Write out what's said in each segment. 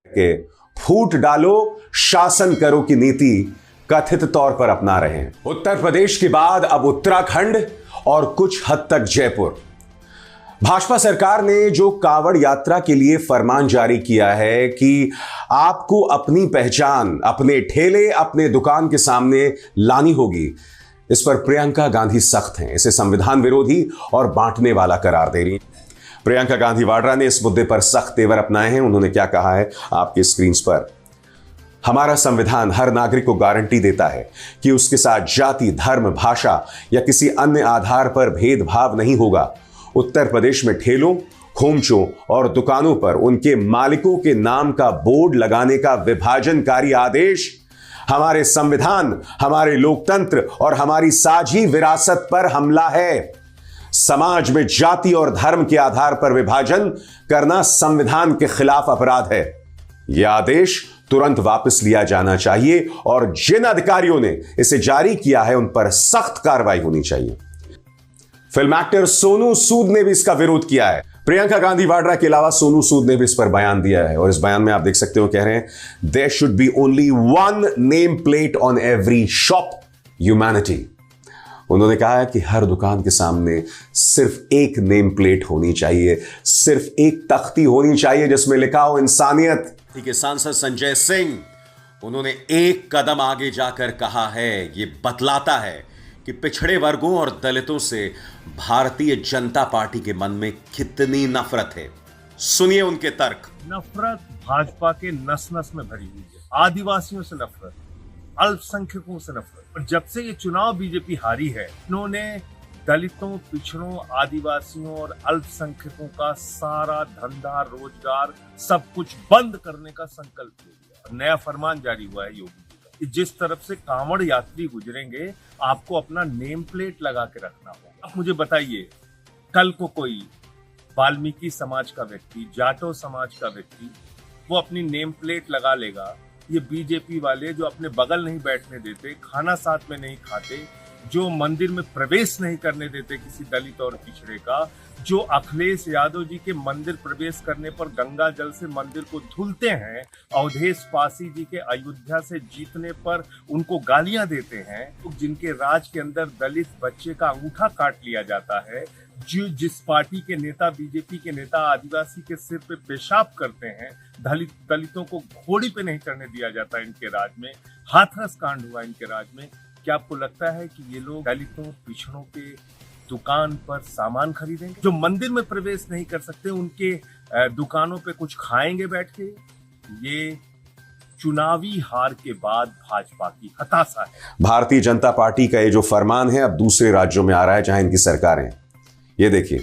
के फूट डालो शासन करो की नीति कथित तौर पर अपना रहे हैं। उत्तर प्रदेश के बाद अब उत्तराखंड और कुछ हद तक जयपुर। भाजपा सरकार ने जो कांवड़ यात्रा के लिए फरमान जारी किया है कि आपको अपनी पहचान अपने ठेले अपने दुकान के सामने लानी होगी, इस पर प्रियंका गांधी सख्त हैं। इसे संविधान विरोधी और बांटने वाला करार दे रही। प्रियंका गांधी वाड्रा ने इस मुद्दे पर सख्त तेवर अपनाए हैं। उन्होंने क्या कहा है आपके स्क्रीन पर। हमारा संविधान हर नागरिक को गारंटी देता है कि उसके साथ जाति, धर्म, भाषा या किसी अन्य आधार पर भेदभाव नहीं होगा। उत्तर प्रदेश में ठेलों, खोमचों और दुकानों पर उनके मालिकों के नाम का बोर्ड लगाने का विभाजनकारी आदेश हमारे संविधान, हमारे लोकतंत्र और हमारी साझी विरासत पर हमला है। समाज में जाति और धर्म के आधार पर विभाजन करना संविधान के खिलाफ अपराध है। यह आदेश तुरंत वापस लिया जाना चाहिए और जिन अधिकारियों ने इसे जारी किया है उन पर सख्त कार्रवाई होनी चाहिए। फिल्म एक्टर सोनू सूद ने भी इसका विरोध किया है। प्रियंका गांधी वाड्रा के अलावा सोनू सूद ने भी इस पर बयान दिया है और इस बयान में आप देख सकते हो कह रहे हैं, there should be only one name plate on every shop humanity. उन्होंने कहा है कि हर दुकान के सामने सिर्फ एक नेम प्लेट होनी चाहिए, सिर्फ एक तख्ती होनी चाहिए जिसमें लिखा हो इंसानियत। ठीक है, सांसद संजय सिंह, उन्होंने एक कदम आगे जाकर कहा है, ये बतलाता है कि पिछड़े वर्गों और दलितों से भारतीय जनता पार्टी के मन में कितनी नफरत है। सुनिए उनके तर्क। नफरत भाजपा के नस नस में भरी हुई है। आदिवासियों से नफरत, अल्पसंख्यकों से नफरत। और जब से ये चुनाव बीजेपी हारी है, इन्होंने दलितों, पिछड़ों, आदिवासियों और अल्पसंख्यकों का सारा धंधा, रोजगार सब कुछ बंद करने का संकल्प ले लिया। नया फरमान जारी हुआ है योगी जी का, जिस तरफ से कांवड़ यात्री गुजरेंगे आपको अपना नेम प्लेट लगा के रखना होगा। अब मुझे बताइए, कल को कोई वाल्मीकि समाज का व्यक्ति, जाटो समाज का व्यक्ति, वो अपनी नेम प्लेट लगा लेगा। ये बीजेपी वाले जो अपने बगल नहीं बैठने देते, खाना साथ में नहीं खाते, जो मंदिर में प्रवेश नहीं करने देते किसी दलित और पिछड़े का, जो अखिलेश यादव जी के मंदिर प्रवेश करने पर गंगा जल से मंदिर को धुलते हैं, अवधेश पासी जी के अयोध्या से जीतने पर उनको गालियां देते हैं, जिनके राज के अंदर दलित बच्चे का अंगूठा काट लिया जाता है, जिस पार्टी के नेता, बीजेपी के नेता आदिवासी के सिर पे पेशाब करते हैं, दलितों को घोड़ी पे नहीं चढ़ने दिया जाता इनके राज में, हाथरस कांड हुआ इनके राज में। क्या आपको लगता है कि ये लोग दलितों, पिछड़ों के दुकान पर सामान खरीदेंगे? जो मंदिर में प्रवेश नहीं कर सकते उनके दुकानों पे कुछ खाएंगे बैठ के? ये चुनावी हार के बाद भाजपा की हताशा है। भारतीय जनता पार्टी का ये जो फरमान है अब दूसरे राज्यों में आ रहा है जहां इनकी सरकारें। ये देखिए,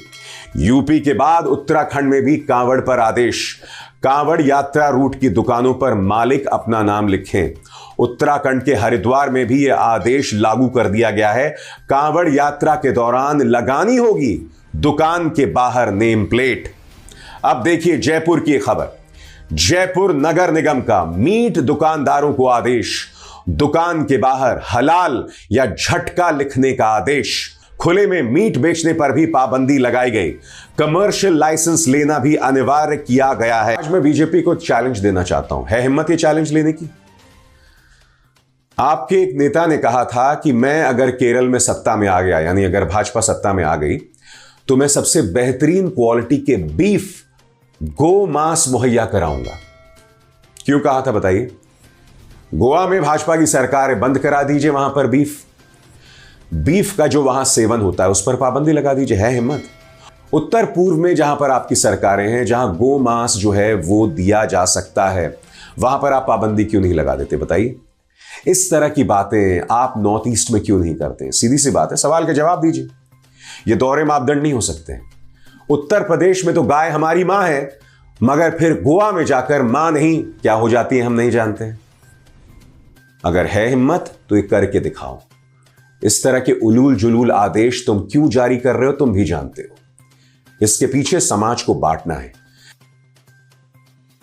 यूपी के बाद उत्तराखंड में भी कांवड़ पर आदेश। कांवड़ यात्रा रूट की दुकानों पर मालिक अपना नाम लिखें। उत्तराखंड के हरिद्वार में भी यह आदेश लागू कर दिया गया है। कांवड़ यात्रा के दौरान लगानी होगी दुकान के बाहर नेम प्लेट। अब देखिए जयपुर की खबर। जयपुर नगर निगम का मीट दुकानदारों को आदेश। दुकान के बाहर हलाल या झटका लिखने का आदेश। खुले में मीट बेचने पर भी पाबंदी लगाई गई। कमर्शियल लाइसेंस लेना भी अनिवार्य किया गया है। आज मैं बीजेपी को चैलेंज देना चाहता हूं। है हिम्मत ये चैलेंज लेने की? आपके एक नेता ने कहा था कि मैं अगर केरल में सत्ता में आ गया, यानी अगर भाजपा सत्ता में आ गई, तो मैं सबसे बेहतरीन क्वालिटी के बीफ, गो मांस मुहैया कराऊंगा। क्यों कहा था बताइए? गोवा में भाजपा की सरकार है, बंद करा दीजिए वहां पर बीफ का जो वहां सेवन होता है उस पर पाबंदी लगा दीजिए। है हिम्मत? उत्तर पूर्व में जहां पर आपकी सरकारें हैं, जहां गो मांस जो है वो दिया जा सकता है, वहां पर आप पाबंदी क्यों नहीं लगा देते बताइए? इस तरह की बातें आप नॉर्थ ईस्ट में क्यों नहीं करते? सीधी सी बात है, सवाल का जवाब दीजिए। ये दोहरे मापदंड नहीं हो सकते। उत्तर प्रदेश में तो गाय हमारी मां है, मगर फिर गोवा में जाकर मां नहीं क्या हो जाती है हम नहीं जानते। अगर है हिम्मत तो ये करके दिखाओ। इस तरह के उलूल जुलूल आदेश तुम क्यों जारी कर रहे हो तुम भी जानते हो। इसके पीछे समाज को बांटना है।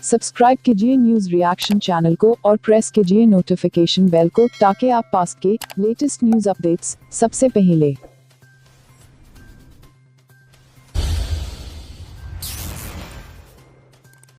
सब्सक्राइब कीजिए न्यूज रिएक्शन चैनल को और प्रेस कीजिए नोटिफिकेशन बेल को ताकि आप पास के लेटेस्ट न्यूज अपडेट्स सबसे पहले